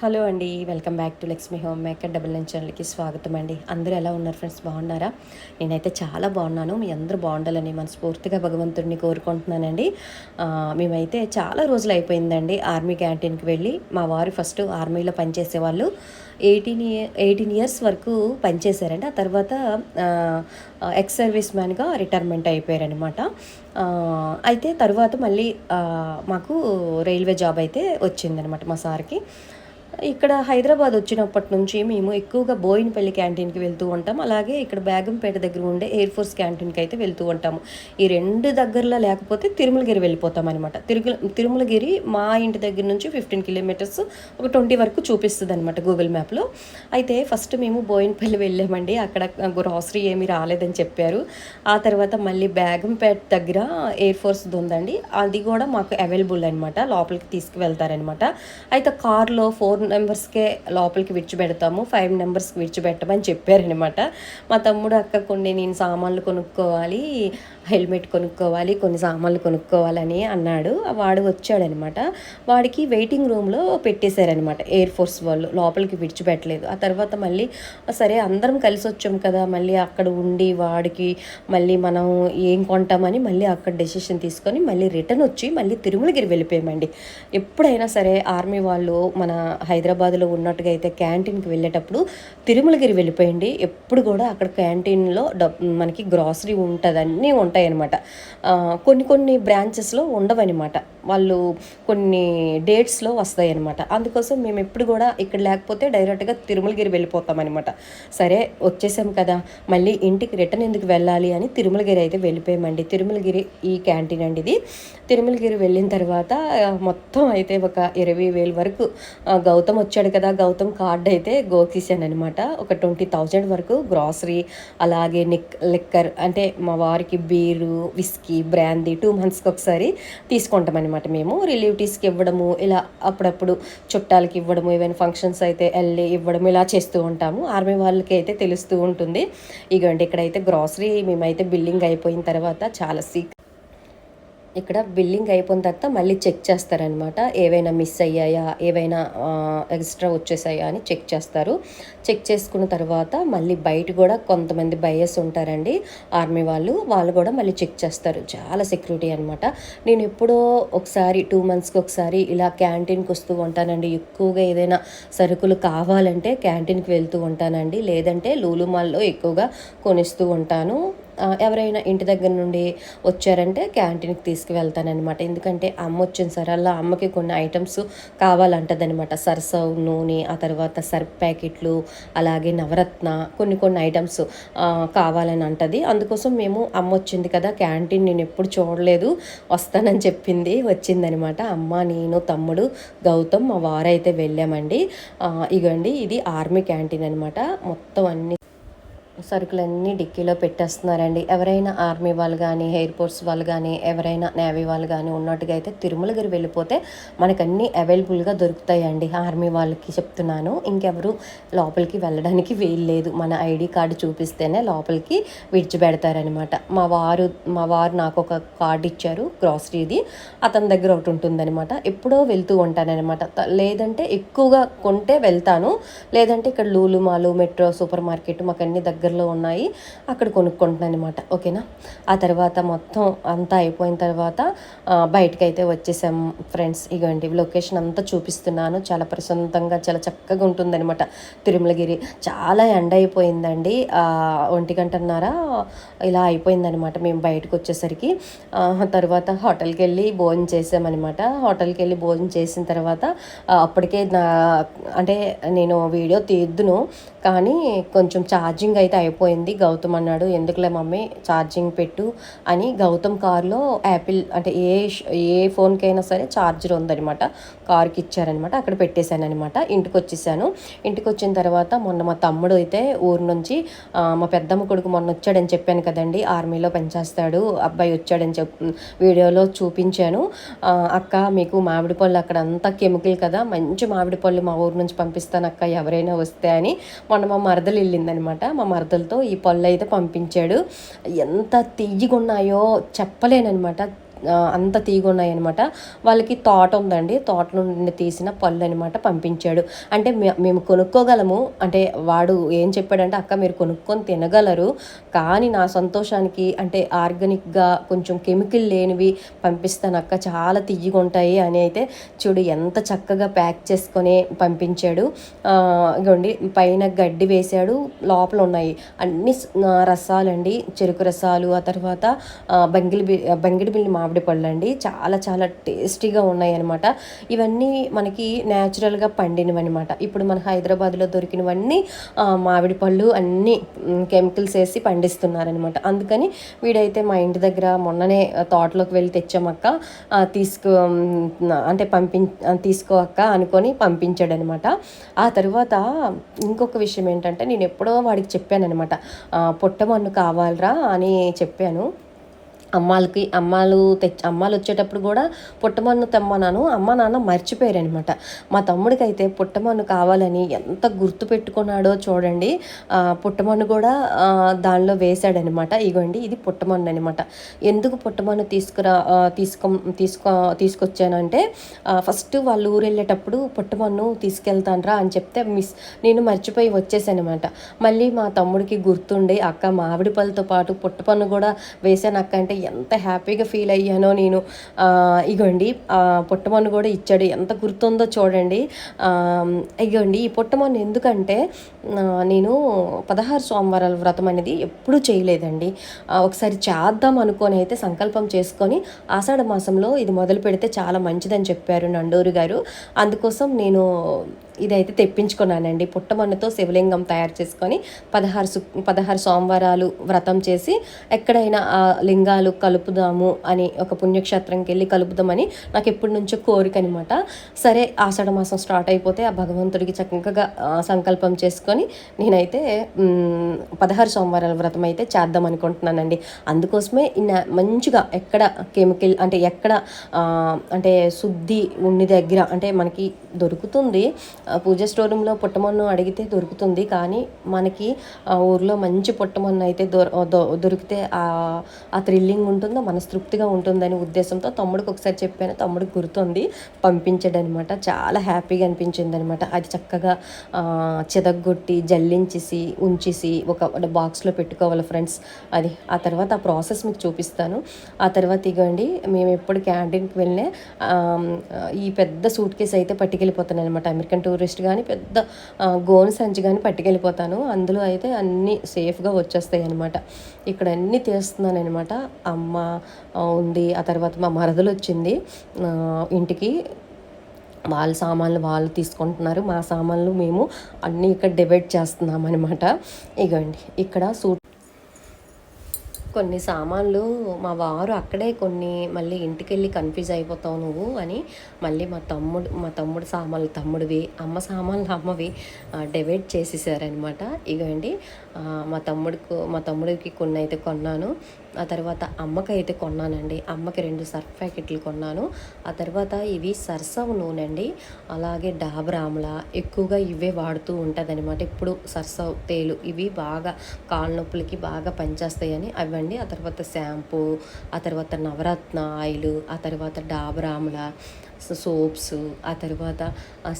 Hello అండి, welcome back to Lakshmi home maker double nine ఛానల్కి స్వాగతం అండి. అందరూ ఎలా ఉన్నారు ఫ్రెండ్స్? బాగున్నారా? నేనైతే చాలా బాగున్నాను. మీ అందరూ బాగుండాలని మనస్ఫూర్తిగా భగవంతుడిని కోరుకుంటున్నానండి. మేమైతే చాలా రోజులు అయిపోయిందండి ఆర్మీ క్యాంటీన్కి వెళ్ళి. మా వారు ఫస్ట్ ఆర్మీలో పనిచేసేవాళ్ళు. 18 ఇయర్స్ వరకు పనిచేశారండి. ఆ తర్వాత ఎక్స్ సర్వీస్ మ్యాన్గా రిటైర్మెంట్ అయిపోయారనమాట. అయితే తర్వాత మళ్ళీ మాకు రైల్వే జాబ్ అయితే వచ్చిందనమాట మా సార్కి. ఇక్కడ హైదరాబాద్ వచ్చినప్పటి నుంచి మేము ఎక్కువగా బోయినపల్లి క్యాంటీన్కి వెళ్తూ ఉంటాం. అలాగే ఇక్కడ బేగంపేట దగ్గర ఉండే ఎయిర్ ఫోర్స్ క్యాంటీన్కి అయితే వెళ్తూ ఉంటాము. ఈ రెండు దగ్గరలో లేకపోతే తిరుమలగిరి వెళ్ళిపోతాం అనమాట. తిరుమలగిరి మా ఇంటి దగ్గర నుంచి 15 కిలోమీటర్స్, ఒక 20 వరకు చూపిస్తుంది అనమాట గూగుల్ మ్యాప్లో. అయితే ఫస్ట్ మేము బోయినపల్లి వెళ్ళామండి. అక్కడ గ్రాసరీ ఏమీ రాలేదని చెప్పారు. ఆ తర్వాత మళ్ళీ బేగంపేట దగ్గర ఎయిర్ ఫోర్స్ది ఉందండి, అది కూడా మాకు అవైలబుల్ అనమాట. లోపలికి తీసుకువెళ్తారనమాట. అయితే కార్లో 4 మెంబర్స్కే లోపలికి విడిచిపెడతాము, 5 మెంబర్స్కి విడిచిపెట్టమని చెప్పారనమాట. మా తమ్ముడు అక్క నేను సామాన్లు కొనుక్కోవాలి, హెల్మెట్ కొనుక్కోవాలి, కొన్ని సామాన్లు కొనుక్కోవాలని అన్నాడు. వాడు వచ్చాడనమాట. వాడికి వెయిటింగ్ రూమ్లో పెట్టేశారనమాట ఎయిర్ ఫోర్స్ వాళ్ళు, లోపలికి విడిచిపెట్టలేదు. ఆ తర్వాత మళ్ళీ సరే అందరం కలిసి వచ్చాం కదా, మళ్ళీ అక్కడ ఉండి వాడికి మళ్ళీ మనం ఏం కొంటామని మళ్ళీ అక్కడ డెసిషన్ తీసుకొని మళ్ళీ రిటర్న్ వచ్చి మళ్ళీ తిరుమలగిరి వెళ్ళిపోయామండి. ఎప్పుడైనా సరే ఆర్మీ వాళ్ళు మన హైదరాబాద్లో ఉన్నట్టుగా అయితే క్యాంటీన్కి వెళ్ళేటప్పుడు తిరుమలగిరి వెళ్ళిపోయండి. ఎప్పుడు కూడా అక్కడ క్యాంటీన్లో మనకి గ్రాసరీ ఉంటుంది, అన్నీ ఉంటాయన్నమాట. కొన్ని బ్రాంచెస్లో ఉండవన్నమాట, వాళ్ళు కొన్ని డేట్స్లో వస్తాయన్నమాట. అందుకోసం మేము ఎప్పుడు కూడా ఇక్కడ లేకపోతే డైరెక్ట్గా తిరుమలగిరి వెళ్ళిపోతామన్నమాట. సరే వచ్చేసాం కదా, మళ్ళీ ఇంటికి రిటర్న్ ఎందుకు వెళ్ళాలి అని తిరుమలగిరి అయితే వెళ్ళిపోయామండి. తిరుమలగిరి ఈ క్యాంటీన్ అండి ఇది. తిరుమలగిరి వెళ్ళిన తర్వాత మొత్తం అయితే ఒక 20,000 వరకు గౌతమ్ వచ్చాడు కదా, గౌతమ్ కార్డ్ అయితే గోకిసాను అనమాట. ఒక 20,000 వరకు గ్రాసరీ, అలాగే లిక్కర్ అంటే మా వారికి బీరు, విస్కీ, బ్రాందీ 2 మంత్స్కి ఒకసారి తీసుకుంటాం అనమాట. మేము రిలేటివ్స్కి ఇవ్వడము, ఇలా అప్పుడప్పుడు చుట్టాలకి ఇవ్వడము, ఏవైనా ఫంక్షన్స్ అయితే వెళ్ళి ఇవ్వడం, ఇలా చేస్తూ ఉంటాము. ఆర్మీ వాళ్ళకి అయితే తెలుస్తూ ఉంటుంది. ఇగోండి ఇక్కడైతే గ్రాసరీ మేమైతే బిల్లింగ్ అయిపోయిన తర్వాత చాలా ఇక్కడ బిల్లింగ్ అయిపోయిన తర్వాత మళ్ళీ చెక్ చేస్తారనమాట. ఏవైనా మిస్ అయ్యాయా, ఏవైనా ఎక్స్ట్రా వచ్చేసాయా అని చెక్ చేస్తారు. చెక్ చేసుకున్న తర్వాత మళ్ళీ బయట కూడా కొంతమంది బయస్ ఉంటారండి ఆర్మీ వాళ్ళు కూడా మళ్ళీ చెక్ చేస్తారు. చాలా సెక్యూరిటీ అనమాట. నేను ఎప్పుడో ఒకసారి 2 మంత్స్కి ఒకసారి ఇలా క్యాంటీన్కి వస్తూ ఉంటానండి. ఎక్కువగా ఏదైనా సరుకులు కావాలంటే క్యాంటీన్కి వెళ్తూ ఉంటానండి, లేదంటే లూలు మాల్లో ఎక్కువగా కొనిస్తూ ఉంటాను. ఎవరైనా ఇంటి దగ్గర నుండి వచ్చారంటే క్యాంటీన్కి తీసుకువెళ్తానమాట. ఎందుకంటే అమ్మ వచ్చిన సరల్లా అమ్మకి కొన్ని ఐటమ్స్ కావాలంటదనమాట. సరసవ్ నూనె, ఆ తర్వాత సర్ఫ్ ప్యాకెట్లు, అలాగే నవరత్న, కొన్ని ఐటమ్స్ కావాలని అంటది. అందుకోసం మేము అమ్మ వచ్చింది కదా, క్యాంటీన్ నేను ఎప్పుడు చూడలేదు, వస్తానని చెప్పింది, వచ్చిందనమాట. అమ్మ, నేను, తమ్ముడు, గౌతమ్, మా వారైతే వెళ్ళామండి. ఇగండి ఇది ఆర్మీ క్యాంటీన్ అనమాట. మొత్తం అన్ని సరుకులన్నీ డిక్కీలో పెట్టేస్తున్నారండి. ఎవరైనా ఆర్మీ వాళ్ళు కానీ, ఎయిర్ ఫోర్స్ వాళ్ళు కానీ, ఎవరైనా నేవీ వాళ్ళు కానీ ఉన్నట్టుగా అయితే తిరుమలగిరి వెళ్ళిపోతే మనకన్నీ అవైలబుల్గా దొరుకుతాయండి. ఆర్మీ వాళ్ళకి చెప్తున్నాను, ఇంకెవరు లోపలికి వెళ్ళడానికి వీల్లేదు. మన ఐడి కార్డు చూపిస్తేనే లోపలికి విడిచిపెడతారనమాట. మా వారు నాకు ఒక కార్డు ఇచ్చారు గ్రాసరీది, అతని దగ్గర ఒకటి ఉంటుందన్నమాట. ఎప్పుడో వెళ్తూ ఉంటానన్నమాట. లేదంటే ఎక్కువగా కొంటే వెళ్తాను, లేదంటే ఇక్కడ లూలు మాలు, మెట్రో, సూపర్ మార్కెట్ మాకు అన్ని దగ్గరలో ఉన్నాయి, అక్కడ కొనుక్కుంటున్నాను అనమాట. ఓకేనా. ఆ తర్వాత మొత్తం అంతా అయిపోయిన తర్వాత బయటకు అయితే వచ్చేసాం ఫ్రెండ్స్. ఇగోండి లొకేషన్ అంతా చూపిస్తున్నాను. చాలా ప్రశాంతంగా, చాలా చక్కగా ఉంటుందన్నమాట తిరుమలగిరి. చాలా ఎండ అయిపోయిందండి, 1:30 ఇలా అయిపోయిందనమాట మేము బయటకు వచ్చేసరికి. తర్వాత హోటల్కి వెళ్ళి భోజనం చేసామన్నమాట. హోటల్కి వెళ్ళి భోజనం చేసిన తర్వాత అప్పటికే అంటే నేను వీడియో తీద్దును, కానీ కొంచెం ఛార్జింగ్ అయితే అయిపోయింది. గౌతమ్ అన్నాడు, ఎందుకులే మమ్మీ ఛార్జింగ్ పెట్టు అని. గౌతమ్ కార్లో యాపిల్ అంటే ఏ ఫోన్కైనా సరే ఛార్జర్ ఉందనమాట, కార్కి ఇచ్చారనమాట. అక్కడ పెట్టేశాను అనమాట. ఇంటికి వచ్చేసాను. ఇంటికి వచ్చిన తర్వాత మొన్న మా తమ్ముడు అయితే ఊరు నుంచి, మా పెద్దమ్మ కొడుకు మొన్న వచ్చాడని చెప్పాను కదండి, ఆర్మీలో పనిచేస్తాడు అబ్బాయి, వచ్చాడని వీడియోలో చూపించాను. అక్క మీకు మామిడి పళ్ళు అక్కడ అంతా కెమికల్ కదా, మంచి మామిడి పళ్ళు మా ఊరు నుంచి పంపిస్తాను అక్క ఎవరైనా వస్తే అని. మొన్న మా మరదలు వెళ్ళిందనమాట. మా మరదలతో ఈ పళ్ళు అయితే పంపించాడు. ఎంత తియ్యగా ఉన్నాయో చెప్పలేనమాట. అంత తీగున్నాయి అనమాట. వాళ్ళకి తోట ఉందండి, తోట నుండి తీసిన పళ్ళు అనమాట పంపించాడు. అంటే మేము కొనుక్కోగలము, అంటే వాడు ఏం చెప్పాడంటే అక్క మీరు కొనుక్కొని తినగలరు, కానీ నా సంతోషానికి అంటే ఆర్గానిక్గా కొంచెం కెమికల్ లేనివి పంపిస్తాను అక్క, చాలా తియ్యగా ఉంటాయి అని అయితే చూడు ఎంత చక్కగా ప్యాక్ చేసుకొని పంపించాడు. ఇగోండి పైన గడ్డి వేశాడు, లోపల ఉన్నాయి అన్ని రసాలండి, చెరుకు రసాలు, ఆ తర్వాత బంగిడిబిల్లి మామిడి పళ్ళు అండి, చాలా చాలా టేస్టీగా ఉన్నాయి అనమాట. ఇవన్నీ మనకి న్యాచురల్గా పండినవి అనమాట. ఇప్పుడు మన హైదరాబాద్లో దొరికినవన్నీ మామిడి పళ్ళు అన్నీ కెమికల్స్ వేసి పండిస్తున్నారనమాట. అందుకని వీడైతే మా ఇంటి దగ్గర మొన్ననే తోటలోకి వెళ్ళి తెచ్చామక్క, అంటే తీసుకో అక్క అనుకొని పంపించాడనమాట. ఆ తర్వాత ఇంకొక విషయం ఏంటంటే నేను ఎప్పుడో వాడికి చెప్పాననమాట, పుట్టమన్ను కావాలరా అని చెప్పాను. అమ్మాలు వచ్చేటప్పుడు కూడా పుట్టమన్ను తెమ్మన్నాను, అమ్మ నాన్న మర్చిపోయారనమాట. మా తమ్ముడికి అయితే పుట్టమన్ను కావాలని ఎంత గుర్తు పెట్టుకున్నాడో చూడండి. పుట్టమన్ను కూడా దానిలో వేశాడనమాట. ఇగోండి ఇది పుట్టమన్ను అనమాట. ఎందుకు పుట్టమన్ను తీసుకొచ్చానంటే ఫస్ట్ వాళ్ళు ఊరు వెళ్ళేటప్పుడు పుట్టమన్ను తీసుకెళ్తానరా అని చెప్తే నేను మర్చిపోయి వచ్చేసానమాట. మళ్ళీ మా తమ్ముడికి గుర్తుండి అక్క మామిడి పళ్ళతో పాటు పుట్టపన్ను కూడా వేసాను అక్క అంటే ఎంత హ్యాపీగా ఫీల్ అయ్యానో నేను. ఇగోండి పుట్టమన్ను కూడా ఇచ్చాడు, ఎంత గుర్తుందో చూడండి. ఇగోండి ఈ పుట్టమన్ను ఎందుకంటే నేను 16 సోమవారాల వ్రతం అనేది ఎప్పుడూ చేయలేదండి. ఒకసారి చేద్దాం అనుకొని అయితే సంకల్పం చేసుకొని ఆషాఢ మాసంలో ఇది మొదలు పెడితే చాలా మంచిదని చెప్పారు నండూరు గారు. అందుకోసం నేను ఇదైతే తెప్పించుకున్నానండి. పుట్టమన్నుతో శివలింగం తయారు చేసుకొని 16 సోమవారాలు వ్రతం చేసి ఎక్కడైనా ఆ లింగాలు కలుపుదాము అని ఒక పుణ్యక్షేత్రంకి వెళ్ళి కలుపుదామని నాకు ఎప్పటి నుంచో కోరిక అనమాట. సరే ఆషాఢ మాసం స్టార్ట్ అయిపోతే ఆ భగవంతుడికి చక్కగా సంకల్పం చేసుకొని నేనైతే 16 సోమవారాల వ్రతం అయితే చేద్దాం అనుకుంటున్నానండి. అందుకోసమే మంచిగా ఎక్కడ కెమికల్ అంటే ఎక్కడ అంటే శుద్ధి ఉన్ని దగ్గర అంటే మనకి దొరుకుతుంది, పూజ స్టోర్ రూమ్లో పుట్టమన్ను అడిగితే దొరుకుతుంది, కానీ మనకి ఊర్లో మంచి పుట్టమన్ను అయితే దొరికితే ఆ థ్రిల్లింగ్ ఉంటుందో మనస్తృప్తిగా ఉంటుందని ఉద్దేశంతో తమ్ముడికి ఒకసారి చెప్పాను, తమ్ముడికి గుర్తుంది పంపించాడనమాట. చాలా హ్యాపీగా అనిపించింది అనమాట. అది చక్కగా చెదగొట్టి జల్లించేసి ఉంచేసి ఒక బాక్స్లో పెట్టుకోవాలి ఫ్రెండ్స్. అది ఆ తర్వాత ఆ ప్రాసెస్ మీకు చూపిస్తాను. ఆ తర్వాత ఇగోండి మేము ఎప్పుడు క్యాంటీన్కి వెళ్ళినా ఈ పెద్ద సూట్ కేసు అయితే పట్టుకెళ్ళిపోతాను అనమాట. అమెరికన్ టూరిస్ట్ కానీ పెద్ద గోను సంచి కానీ పట్టుకెళ్ళిపోతాను. అందులో అయితే అన్నీ సేఫ్గా వచ్చేస్తాయి అనమాట. ఇక్కడ అన్నీ తీస్తున్నాను అనమాట. అమ్మ ఉంది, ఆ తర్వాత మా మరదలు వచ్చింది ఇంటికి, వాళ్ళ సామాన్లు వాళ్ళు తీసుకుంటున్నారు, మా సామాన్లు మేము అన్నీ ఇక్కడ డివైడ్ చేస్తున్నాం అనమాట. ఇగోండి ఇక్కడ కొన్ని సామాన్లు మా వారు అక్కడే కొన్ని మళ్ళీ ఇంటికి వెళ్ళి కన్ఫ్యూజ్ అయిపోతావు నువ్వు అని మళ్ళీ మా తమ్ముడు సామాన్లు తమ్ముడివి, అమ్మ సామాన్లు అమ్మవి డివైడ్ చేసేసారనమాట. ఇగోండి మా తమ్ముడికి కొన్ని అయితే కొన్నాను, ఆ తర్వాత అమ్మకైతే కొన్నానండి. అమ్మకి 2 సర్ఫ్ ప్యాకెట్లు కొన్నాను. ఆ తర్వాత ఇవి సర్సవ్ నూనె అండి, అలాగే డాబర్ ఆమ్లా ఎక్కువగా ఇవే వాడుతూ ఉంటుంది అనమాట. ఇప్పుడు సర్సవ్ తేలు ఇవి బాగా కాళ్ళ నొప్పులకి బాగా పనిచేస్తాయని అవండి. ఆ తర్వాత షాంపూ, ఆ తర్వాత నవరత్న ఆయిల్, ఆ తర్వాత డాబర్ ఆమ్లా సోప్స్, ఆ తర్వాత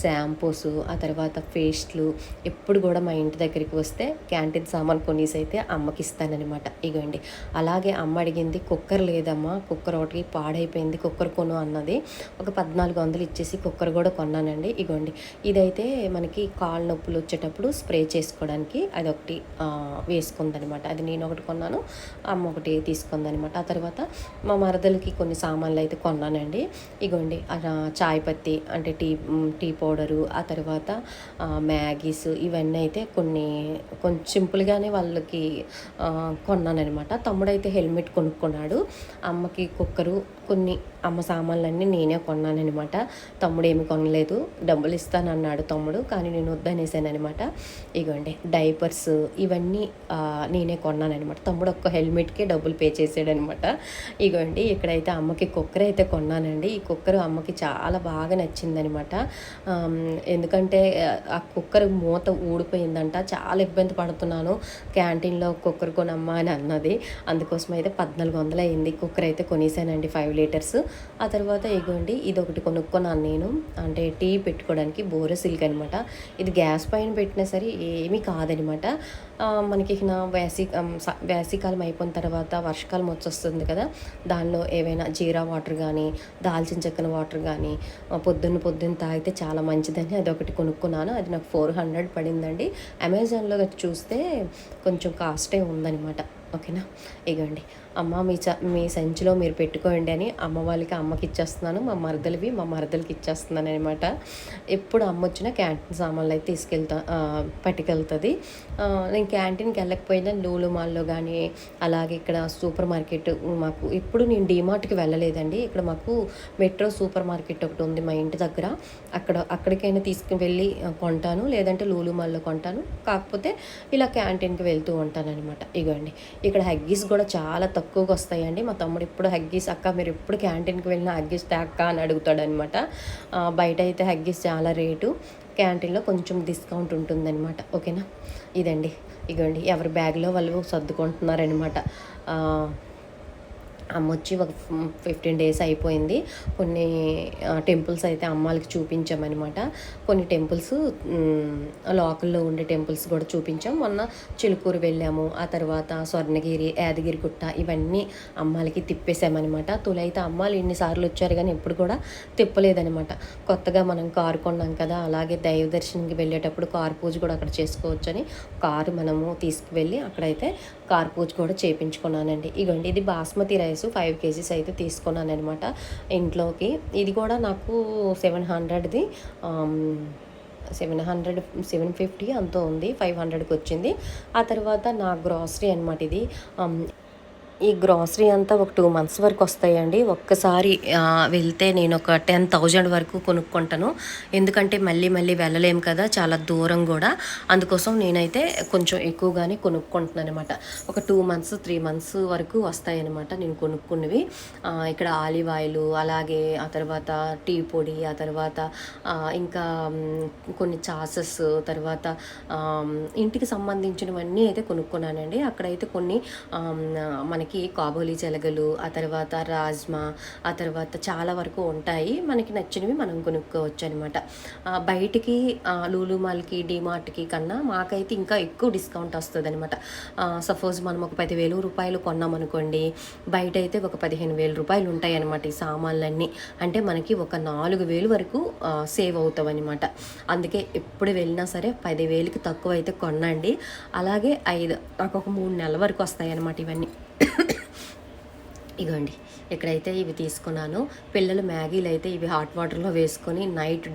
షాంపూస్, ఆ తర్వాత పేస్ట్లు ఎప్పుడు కూడా మా ఇంటి దగ్గరికి వస్తే క్యాంటీన్ సామాన్ కొనేసి అయితే అమ్మకి ఇస్తానమాట. ఇగోండి అలాగే అమ్మ అడిగింది కుక్కర్ లేదమ్మా, కుక్కర్ ఒకటి పాడైపోయింది, కుక్కర్ కొను అన్నది. ఒక 1400 ఇచ్చేసి కుక్కర్ కూడా కొన్నానండి. ఇగోండి ఇదైతే మనకి కాళ్ళ నొప్పులు వచ్చేటప్పుడు స్ప్రే చేసుకోవడానికి అదొకటి వేసుకుందనమాట. అది నేను ఒకటి కొన్నాను, అమ్మ ఒకటి తీసుకుందనమాట. ఆ తర్వాత మా మరదలకి కొన్ని సామాన్లు అయితే కొన్నానండి. ఇగోండి చాయ్ పత్తి అంటే టీ పౌడరు, ఆ తర్వాత మ్యాగీస్ ఇవన్నీ అయితే కొంచెం సింపుల్గానే వాళ్ళకి కొన్నానమాట. తమ్ముడైతే హెల్మెట్ కొనుక్కున్నాడు, అమ్మకి కుక్కరు, కొన్ని అమ్మ సామాన్లన్నీ నేనే కొన్నానమాట. తమ్ముడు ఏమి కొనలేదు, డబ్బులు ఇస్తానన్నాడు తమ్ముడు, కానీ నేను వద్దనేసానమాట. ఇగోండి డైపర్స్ ఇవన్నీ నేనే కొన్నానమాట. తమ్ముడు ఒక్క హెల్మెట్కే డబ్బులు పే చేసాడనమాట. ఇగోండి ఇక్కడైతే అమ్మకి కుక్కర్ అయితే కొన్నానండి. ఈ కుక్కర్ అమ్మకి చాలా బాగా నచ్చిందనమాట. ఎందుకంటే ఆ కుక్కర్ మూత ఊడిపోయిందంట. చాలా ఇబ్బంది పడుతున్నాను. క్యాంటీన్‌లో కుక్కర్ కొనమ్మా అని అన్నది. అందుకోసం అయితే 1400 అయింది. కుక్కర్ అయితే కొనేసానండి 5 లీటర్స్. ఆ తర్వాత ఇగోండి ఇదొకటి కొనుక్కున్నాను నేను. అంటే టీ పెట్టుకోవడానికి బోరోసిల్క్ అనమాట. ఇది గ్యాస్ పైన పెట్టినా సరే ఏమీ కాదనమాట. మనకి వేసవికాలం అయిపోయిన తర్వాత వర్షాకాలం వచ్చేస్తుంది కదా, దానిలో ఏవైనా జీరా వాటర్ కానీ, దాల్చిన చెక్కన వాటర్ కానీ పొద్దున్న తాగితే చాలా మంచిదని అదొకటి కొనుక్కున్నాను. అది నాకు 400 పడిందండి. అమెజాన్లో చూస్తే కొంచెం కాస్టే ఉందనమాట. ఓకేనా, ఇగోండి అమ్మ మీ సంచిలో మీరు పెట్టుకోండి అని అమ్మ వాళ్ళకి అమ్మకి ఇచ్చేస్తున్నాను, మా మరదలకి ఇచ్చేస్తున్నాను అనమాట. ఎప్పుడు అమ్మ వచ్చినా క్యాంటీన్ సామాన్లు అయితే పట్టుకెళ్తుంది. నేను క్యాంటీన్కి వెళ్ళకపోయినా లూలు మాల్లో కానీ, అలాగే ఇక్కడ సూపర్ మార్కెట్ మాకు ఇప్పుడు నేను డీమార్ట్కి వెళ్ళలేదండి. ఇక్కడ మాకు మెట్రో సూపర్ మార్కెట్ ఒకటి ఉంది మా ఇంటి దగ్గర. అక్కడికైనా తీసుకువెళ్ళి కొంటాను, లేదంటే లూలు మాల్లో కొంటాను. కాకపోతే ఇలా క్యాంటీన్కి వెళ్తూ ఉంటాను అనమాట. ఇగోండి ఇక్కడ హగ్గీస్ కూడా చాలా తక్కువగా వస్తాయండి. మా తమ్ముడు ఇప్పుడు హగ్గీస్ అక్క మీరు ఎప్పుడు క్యాంటీన్కి వెళ్ళినా హగ్గీస్ అక్క అని అడుగుతాడు అనమాట. బయట అయితే హగ్గీస్ చాలా రేటు, క్యాంటీన్లో కొంచెం డిస్కౌంట్ ఉంటుందన్నమాట. ఓకేనా, ఇగోండి ఎవరి బ్యాగ్లో వాళ్ళు సర్దుకుంటున్నారనమాట. అమ్మ వచ్చి ఒక 15 డేస్ అయిపోయింది. కొన్ని టెంపుల్స్ అయితే అమ్మాలకి చూపించామన్నమాట. కొన్ని టెంపుల్స్ లోకల్లో ఉండే టెంపుల్స్ కూడా చూపించాం. మొన్న చిలుకూరు వెళ్ళాము, ఆ తర్వాత స్వర్ణగిరి, యాదగిరిగుట్ట ఇవన్నీ అమ్మాలకి తిప్పేసామన్నమాట. తొలైతే అమ్మాలు ఎన్నిసార్లు వచ్చారు కానీ ఎప్పుడు కూడా తిప్పలేదనమాట. కొత్తగా మనం కారు కొన్నాం కదా, అలాగే దైవ దర్శనంకి వెళ్ళేటప్పుడు కారు పూజ కూడా అక్కడ చేసుకోవచ్చని కారు మనము తీసుకువెళ్ళి అక్కడైతే కారు పూజ కూడా చేయించుకున్నానండి. ఇగోండి ఇది బాస్మతి రైస్ 5 kgs అయితే తీసుకున్నాను అనమాట ఇంట్లోకి. ఇది కూడా నాకు 700ది 750 అంతో ఉంది, 500కి వచ్చింది. ఆ తర్వాత నా గ్రాసరీ అనమాట ఇది. ఈ గ్రాసరీ అంతా ఒక 2 months వరకు వస్తాయండి. ఒక్కసారి వెళ్తే నేను ఒక 10,000 వరకు కొనుక్కుంటాను. ఎందుకంటే మళ్ళీ వెళ్ళలేము కదా, చాలా దూరం కూడా. అందుకోసం నేనైతే కొంచెం ఎక్కువగానే కొనుక్కుంటున్నాను అనమాట. ఒక 2 months 3 months వరకు వస్తాయన్నమాట నేను కొనుక్కున్నవి. ఇక్కడ ఆలివ్ ఆయిల్, అలాగే ఆ తర్వాత టీ పొడి, ఆ తర్వాత ఇంకా కొన్ని చాసెస్, తర్వాత ఇంటికి సంబంధించినవన్నీ అయితే కొనుక్కున్నానండి. అక్కడైతే కొన్ని మనకి కాబోలి శనగలు, ఆ తర్వాత రాజ్మా, ఆ తర్వాత చాలా వరకు ఉంటాయి. మనకి నచ్చినవి మనం కొనుక్కోవచ్చు అనమాట. బయటికి లూలు మాల్కి, డీమార్ట్కి కన్నా మాకైతే ఇంకా ఎక్కువ డిస్కౌంట్ వస్తుంది అనమాట. సపోజ్ మనం ఒక 10,000 రూపాయలు కొన్నామనుకోండి, బయట అయితే ఒక 15,000 రూపాయలు ఉంటాయి అనమాట ఈ సామాన్లన్నీ. అంటే మనకి ఒక 4,000 వరకు సేవ్ అవుతాం అనమాట. అందుకే ఎప్పుడు వెళ్ళినా సరే 10,000కి తక్కువ అయితే కొనండి. అలాగే నాకు ఒక 3 నెలల వరకు వస్తాయి అనమాట ఇవన్నీ. ఇగోండి ఇక్కడైతే ఇవి తీసుకున్నాను. పిల్లలు మ్యాగీలు అయితే ఇవి హాట్ వాటర్లో వేసుకొని నైట్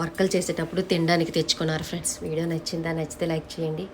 వర్కలు చేసేటప్పుడు తినడానికి తెచ్చుకున్నారు ఫ్రెండ్స్. వీడియో నచ్చితే లైక్ చేయండి.